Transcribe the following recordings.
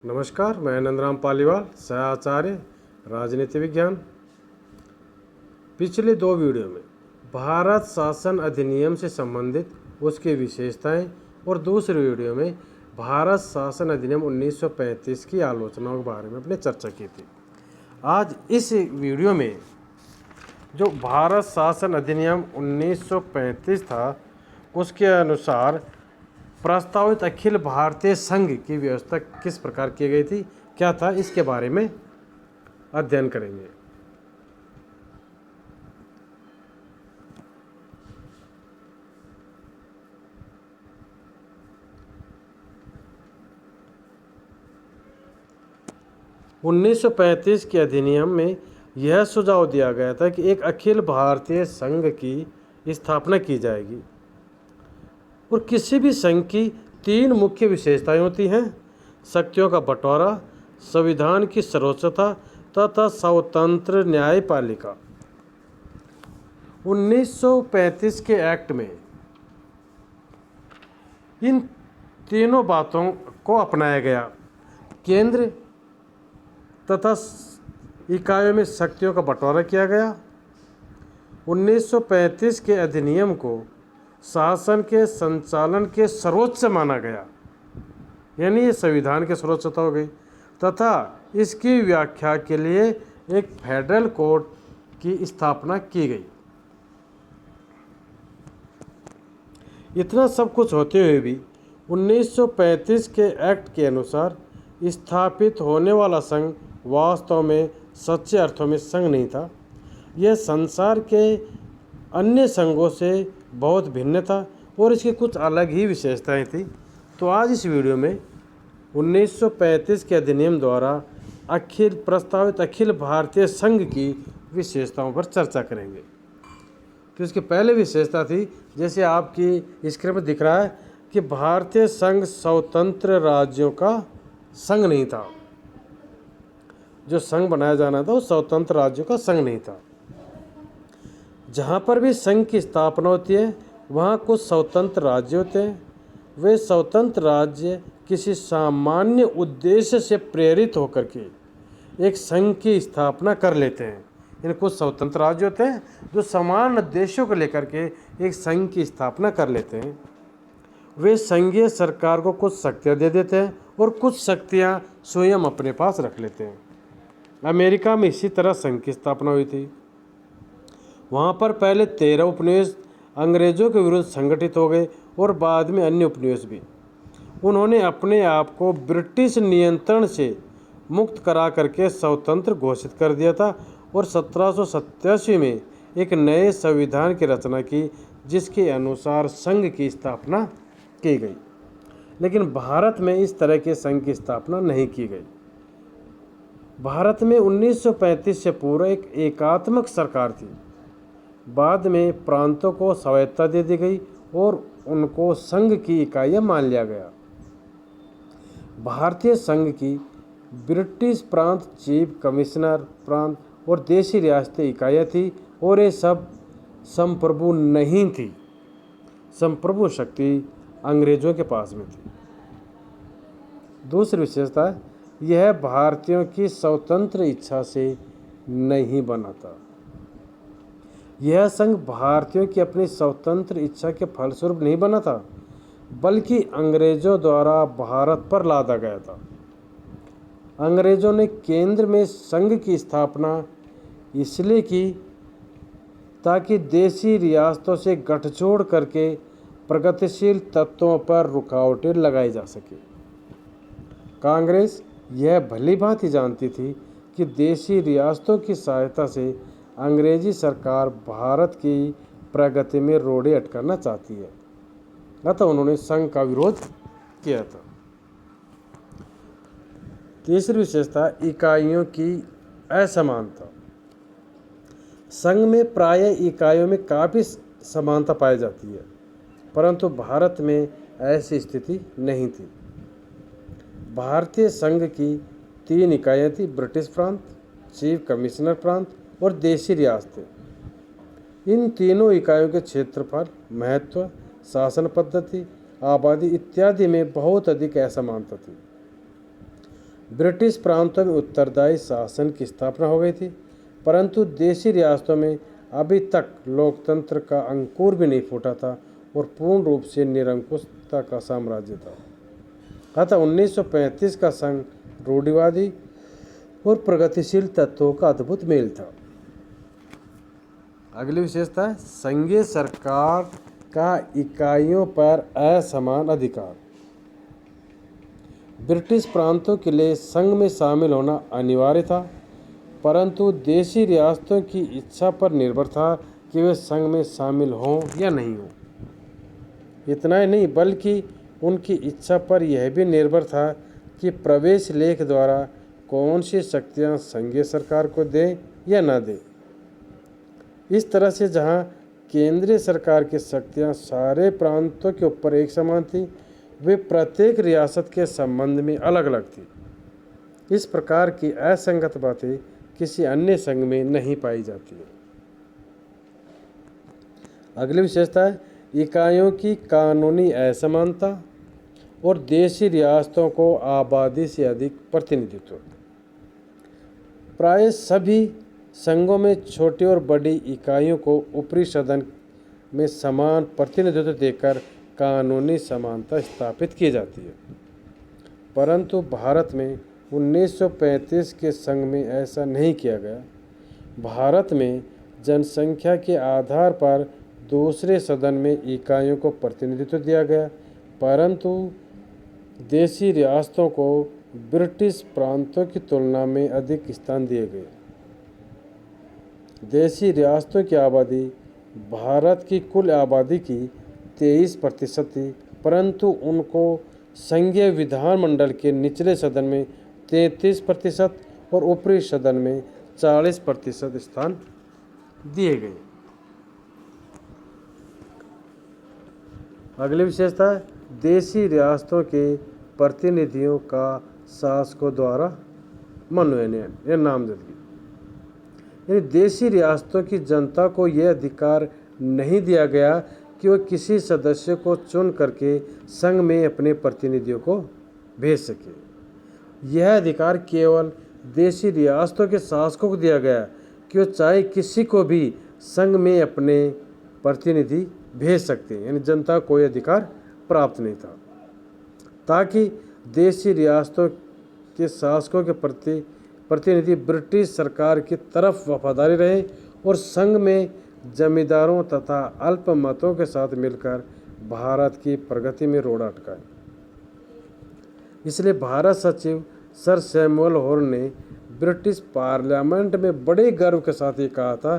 नमस्कार, मैं नंदराम पालीवाल, सहआचार्य राजनीति विज्ञान। पिछले दो वीडियो में भारत शासन अधिनियम से संबंधित उसकी विशेषताएं और दूसरे वीडियो में भारत शासन अधिनियम 1935 की आलोचनाओं के बारे में अपने चर्चा की थी। आज इस वीडियो में जो भारत शासन अधिनियम 1935 था उसके अनुसार प्रस्तावित अखिल भारतीय संघ की व्यवस्था किस प्रकार की गई थी, क्या था, इसके बारे में अध्ययन करेंगे। उन्नीस के अधिनियम में यह सुझाव दिया गया था कि एक अखिल भारतीय संघ की स्थापना की जाएगी और किसी भी संघ की तीन मुख्य विशेषताएं होती हैं: शक्तियों का बंटवारा, संविधान की सर्वोच्चता तथा स्वतंत्र न्यायपालिका। 1935 के एक्ट में इन तीनों बातों को अपनाया गया। केंद्र तथा इकाइयों में शक्तियों का बंटवारा किया गया। 1935 के अधिनियम को शासन के संचालन के सर्वोच्च माना गया, यानी ये संविधान की सर्वोच्चता हो गई, तथा इसकी व्याख्या के लिए एक फेडरल कोर्ट की स्थापना की गई। इतना सब कुछ होते हुए भी 1935 के एक्ट के अनुसार स्थापित होने वाला संघ वास्तव में सच्चे अर्थों में संघ नहीं था। यह संसार के अन्य संघों से बहुत भिन्न था और इसकी कुछ अलग ही विशेषताएं थी। तो आज इस वीडियो में 1935 के अधिनियम द्वारा प्रस्तावित अखिल भारतीय संघ की विशेषताओं पर चर्चा करेंगे। तो इसकी पहली विशेषता थी, जैसे आपकी स्क्रीन पर दिख रहा है, कि भारतीय संघ स्वतंत्र राज्यों का संघ नहीं था। जो संघ बनाया जाना था वो स्वतंत्र राज्यों का संघ नहीं था। जहाँ पर भी संघ की स्थापना होती है वहाँ कुछ स्वतंत्र राज्य होते हैं। वे स्वतंत्र राज्य किसी सामान्य उद्देश्य से प्रेरित होकर के एक संघ की स्थापना कर लेते हैं। इन कुछ स्वतंत्र राज्य होते हैं जो समान उद्देश्यों को लेकर के एक संघ की स्थापना कर लेते हैं। वे संघीय सरकार को कुछ शक्तियाँ दे देते हैं और कुछ शक्तियाँ स्वयं अपने पास रख लेते हैं। अमेरिका में इसी तरह संघ की स्थापना हुई थी। वहाँ पर पहले 13 उपनिवेश अंग्रेज़ों के विरुद्ध संगठित हो गए और बाद में अन्य उपनिवेश भी। उन्होंने अपने आप को ब्रिटिश नियंत्रण से मुक्त करा करके स्वतंत्र घोषित कर दिया था और 1787 में एक नए संविधान की रचना की, जिसके अनुसार संघ की स्थापना की गई। लेकिन भारत में इस तरह के संघ की स्थापना नहीं की गई। भारत में 1935 से पूर्व एक एकात्मक सरकार थी। बाद में प्रांतों को स्वायत्तता दे दी गई और उनको संघ की इकाइयाँ मान लिया गया। भारतीय संघ की ब्रिटिश प्रांत, चीफ कमिश्नर प्रांत और देशी रियासतें इकाइयाँ थी और ये सब संप्रभु नहीं थी। संप्रभु शक्ति अंग्रेजों के पास में थी। दूसरी विशेषता है, यह भारतीयों की स्वतंत्र इच्छा से नहीं बना था। यह संघ भारतीयों की अपनी स्वतंत्र इच्छा के फलस्वरूप नहीं बना था, बल्कि अंग्रेजों द्वारा भारत पर लादा गया था। अंग्रेजों ने केंद्र में संघ की स्थापना इसलिए की ताकि देशी रियासतों से गठजोड़ करके प्रगतिशील तत्वों पर रुकावटें लगाई जा सके। कांग्रेस यह भली भांति जानती थी कि देशी रियासतों की सहायता से अंग्रेजी सरकार भारत की प्रगति में रोड़े अटकाना चाहती है, अतः उन्होंने संघ का विरोध किया था। तीसरी विशेषता, इकाइयों की असमानता। संघ में प्रायः इकाइयों में काफ़ी समानता पाई जाती है, परंतु भारत में ऐसी स्थिति नहीं थी। भारतीय संघ की 3 इकाइयाँ थी: ब्रिटिश प्रांत, चीफ कमिश्नर प्रांत और देशी रियासतें। इन तीनों इकाइयों के क्षेत्रफल, महत्व, शासन पद्धति, आबादी इत्यादि में बहुत अधिक असमानता थी। ब्रिटिश प्रांतों में उत्तरदायी शासन की स्थापना हो गई थी, परंतु देशी रियासतों में अभी तक लोकतंत्र का अंकुर भी नहीं फूटा था और पूर्ण रूप से निरंकुशता का साम्राज्य था। अतः 1935 का संघ रूढ़िवादी और प्रगतिशील तत्वों का अद्भुत मेल था। अगली विशेषता है संघीय सरकार का इकाइयों पर असमान अधिकार। ब्रिटिश प्रांतों के लिए संघ में शामिल होना अनिवार्य था, परंतु देशी रियासतों की इच्छा पर निर्भर था कि वे संघ में शामिल हों या नहीं हों। इतना ही नहीं, बल्कि उनकी इच्छा पर यह भी निर्भर था कि प्रवेश लेख द्वारा कौन सी शक्तियाँ संघीय सरकार को दें या ना दें। इस तरह से जहाँ केंद्रीय सरकार की शक्तियाँ सारे प्रांतों के ऊपर एक समान थी, वे प्रत्येक रियासत के संबंध में अलग अलग थी। इस प्रकार की असंगत बातें किसी अन्य संघ में नहीं पाई जाती है। अगली विशेषता है इकाइयों की कानूनी असमानता और देशी रियासतों को आबादी से अधिक प्रतिनिधित्व। प्राय सभी संघों में छोटी और बड़ी इकाइयों को ऊपरी सदन में समान प्रतिनिधित्व देकर कानूनी समानता स्थापित की जाती है, परंतु भारत में 1935 के संघ में ऐसा नहीं किया गया। भारत में जनसंख्या के आधार पर दूसरे सदन में इकाइयों को प्रतिनिधित्व दिया गया, परंतु देशी रियासतों को ब्रिटिश प्रांतों की तुलना में अधिक स्थान दिए गए। देशी रियासतों की आबादी भारत की कुल आबादी की 23% थी, परंतु उनको संघीय विधानमंडल के निचले सदन में 33% और ऊपरी सदन में 40% स्थान दिए गए। अगली विशेषता है देशी रियासतों के प्रतिनिधियों का शासकों द्वारा मनोनयन या नामजदगी। यानी देशी रियासतों की जनता को यह अधिकार नहीं दिया गया कि वह किसी सदस्य को चुन करके संघ में अपने प्रतिनिधियों को भेज सके। यह अधिकार केवल देशी रियासतों के शासकों को दिया गया कि वो चाहे किसी को भी संघ में अपने प्रतिनिधि भेज सकते हैं। यानी जनता को कोई अधिकार प्राप्त नहीं था, ताकि देशी रियासतों के शासकों के प्रतिनिधि ब्रिटिश सरकार की तरफ वफादारी रहे और संघ में जमींदारों तथा अल्पमतों के साथ मिलकर भारत की प्रगति में रोड़ा अटकाए। इसलिए भारत सचिव सर सैमुअल हॉर्न ने ब्रिटिश पार्लियामेंट में बड़े गर्व के साथ ये कहा था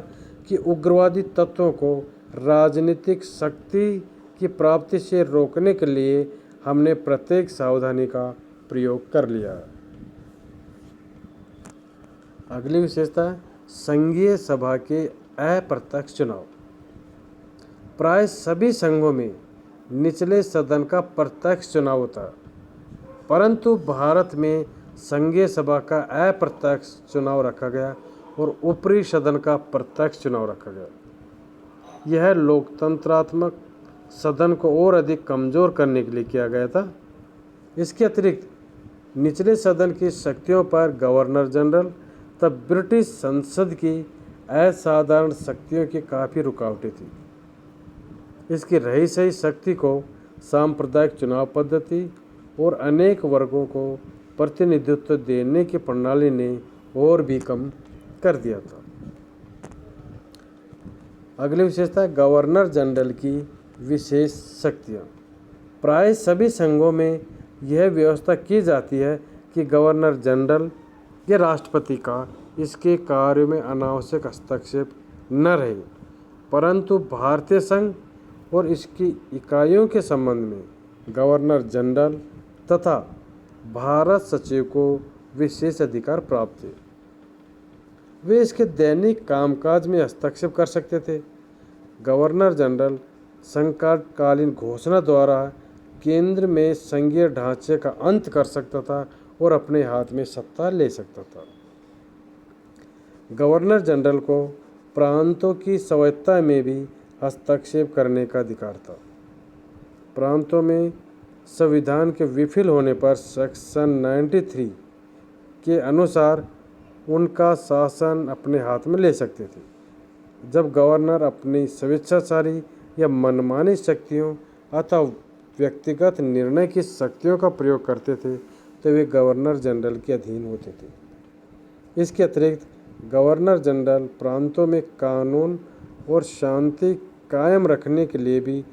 कि उग्रवादी तत्वों को राजनीतिक शक्ति की प्राप्ति से रोकने के लिए हमने प्रत्येक सावधानी का प्रयोग कर लिया। अगली विशेषता है संघीय सभा के अप्रत्यक्ष चुनाव। प्राय सभी संघों में निचले सदन का प्रत्यक्ष चुनाव होता है, परंतु भारत में संघीय सभा का अप्रत्यक्ष चुनाव रखा गया और ऊपरी सदन का प्रत्यक्ष चुनाव रखा गया। यह लोकतंत्रात्मक सदन को और अधिक कमज़ोर करने के लिए किया गया था। इसके अतिरिक्त निचले सदन की शक्तियों पर गवर्नर जनरल तब ब्रिटिश संसद की असाधारण शक्तियों की काफ़ी रुकावटें थी। इसकी रही सही शक्ति को सांप्रदायिक चुनाव पद्धति और अनेक वर्गों को प्रतिनिधित्व देने की प्रणाली ने और भी कम कर दिया था। अगली विशेषता है गवर्नर जनरल की विशेष शक्तियाँ। प्राय सभी संघों में यह व्यवस्था की जाती है कि गवर्नर जनरल या राष्ट्रपति का इसके कार्य में अनावश्यक हस्तक्षेप न रहे, परंतु भारतीय संघ और इसकी इकाइयों के संबंध में गवर्नर जनरल तथा भारत सचिव को विशेष अधिकार प्राप्त थे। वे इसके दैनिक कामकाज में हस्तक्षेप कर सकते थे। गवर्नर जनरल संकटकालीन घोषणा द्वारा केंद्र में संघीय ढांचे का अंत कर सकता था और अपने हाथ में सत्ता ले सकता था। गवर्नर जनरल को प्रांतों की स्वायत्तता में भी हस्तक्षेप करने का अधिकार था। प्रांतों में संविधान के विफल होने पर सेक्शन 93 के अनुसार उनका शासन अपने हाथ में ले सकते थे। जब गवर्नर अपनी स्वेच्छाचारी या मनमानी शक्तियों अथवा व्यक्तिगत निर्णय की शक्तियों का प्रयोग करते थे तो वे गवर्नर जनरल के अधीन होते थे। इसके अतिरिक्त गवर्नर जनरल प्रांतों में कानून और शांति कायम रखने के लिए भी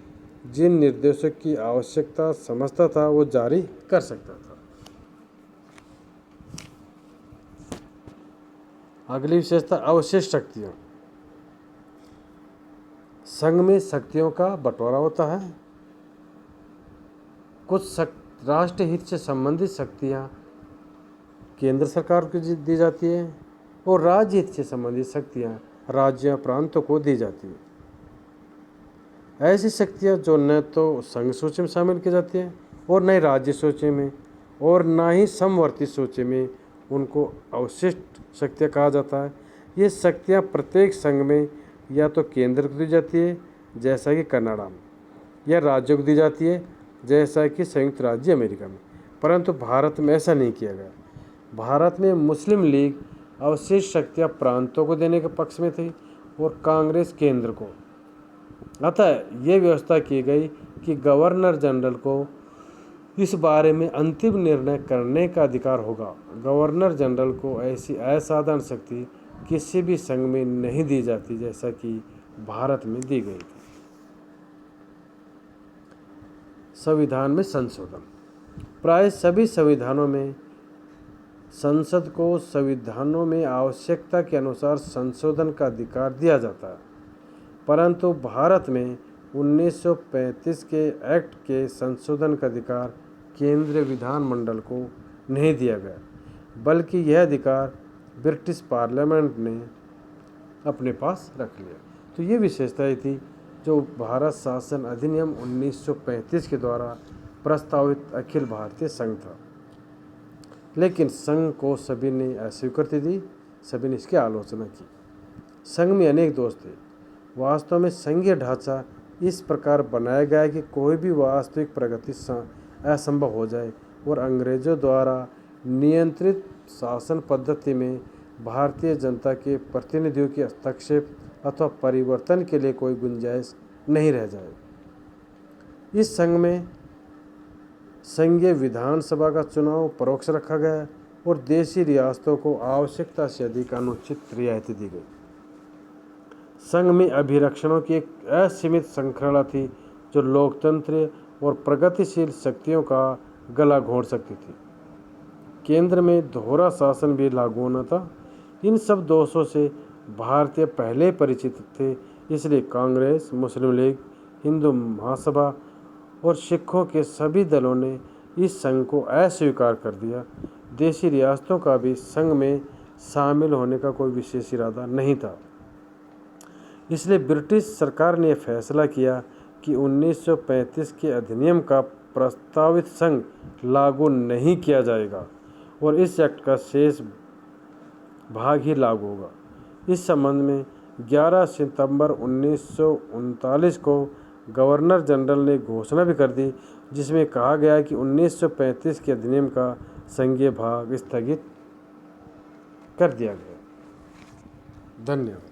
जिन निर्देशों की आवश्यकता समझता था वो जारी कर सकता था। अगली विशेषता अवशिष्ट शक्तियाँ। संघ में शक्तियों का बंटवारा होता है। कुछ राष्ट्र हित से संबंधित शक्तियाँ केंद्र सरकार को दी जाती है और राज्य हित से संबंधित शक्तियाँ राज्य प्रांतों को दी जाती है। ऐसी शक्तियाँ जो न तो संघ सूची में शामिल की जाती हैं और न ही राज्य सूची में और न ही समवर्ती सूची में, उनको अवशिष्ट शक्तियाँ कहा जाता है। ये शक्तियाँ प्रत्येक संघ में या तो केंद्र को दी जाती है जैसा कि कनाडा में, या राज्यों को दी जाती है जैसा कि संयुक्त राज्य अमेरिका में, परंतु भारत में ऐसा नहीं किया गया। भारत में मुस्लिम लीग अवशिष्ट शक्तियाँ प्रांतों को देने के पक्ष में थी और कांग्रेस केंद्र को। अतः ये व्यवस्था की गई कि गवर्नर जनरल को इस बारे में अंतिम निर्णय करने का अधिकार होगा। गवर्नर जनरल को ऐसी असाधारण शक्ति किसी भी संघ में नहीं दी जाती जैसा कि भारत में दी गई थी। संविधान में संशोधन। प्राय सभी संविधानों में संसद को संविधानों में आवश्यकता के अनुसार संशोधन का अधिकार दिया जाता है, परंतु भारत में 1935 के एक्ट के संशोधन का अधिकार केंद्रीय विधानमंडल को नहीं दिया गया, बल्कि यह अधिकार ब्रिटिश पार्लियामेंट ने अपने पास रख लिया। तो ये विशेषताएं थी जो भारत शासन अधिनियम 1935 के द्वारा प्रस्तावित अखिल भारतीय संघ था। लेकिन संघ को सभी ने अस्वीकृति दी, सभी ने इसकी आलोचना की। संघ में अनेक दोष थे। वास्तव में संघीय ढांचा इस प्रकार बनाया गया है कि कोई भी वास्तविक प्रगति असंभव हो जाए और अंग्रेजों द्वारा नियंत्रित शासन पद्धति में भारतीय जनता के प्रतिनिधियों के हस्तक्षेप अथवा परिवर्तन के लिए कोई गुंजाइश नहीं रह जाए। इस संघ में संघीय विधानसभा का चुनाव परोक्ष रखा गया और देशी रियासतों को आवश्यकता से अधिक अनुचित रियायतें दी गई। संघ में अभिरक्षणों की एक असीमित श्रृंखला थी जो लोकतंत्र और प्रगतिशील शक्तियों का गला घोंट सकती थी। केंद्र में दोहरा शासन भी लागू होना था। इन सब दोषों से भारतीय पहले परिचित थे, इसलिए कांग्रेस, मुस्लिम लीग, हिंदू महासभा और सिखों के सभी दलों ने इस संघ को अस्वीकार कर दिया। देशी रियासतों का भी संघ में शामिल होने का कोई विशेष इरादा नहीं था। इसलिए ब्रिटिश सरकार ने फैसला किया कि 1935 के अधिनियम का प्रस्तावित संघ लागू नहीं किया जाएगा और इस एक्ट का शेष भाग ही लागू होगा। इस संबंध में 11 सितंबर 1939 को गवर्नर जनरल ने घोषणा भी कर दी, जिसमें कहा गया कि 1935 के अधिनियम का संघीय भाग स्थगित कर दिया गया। धन्यवाद।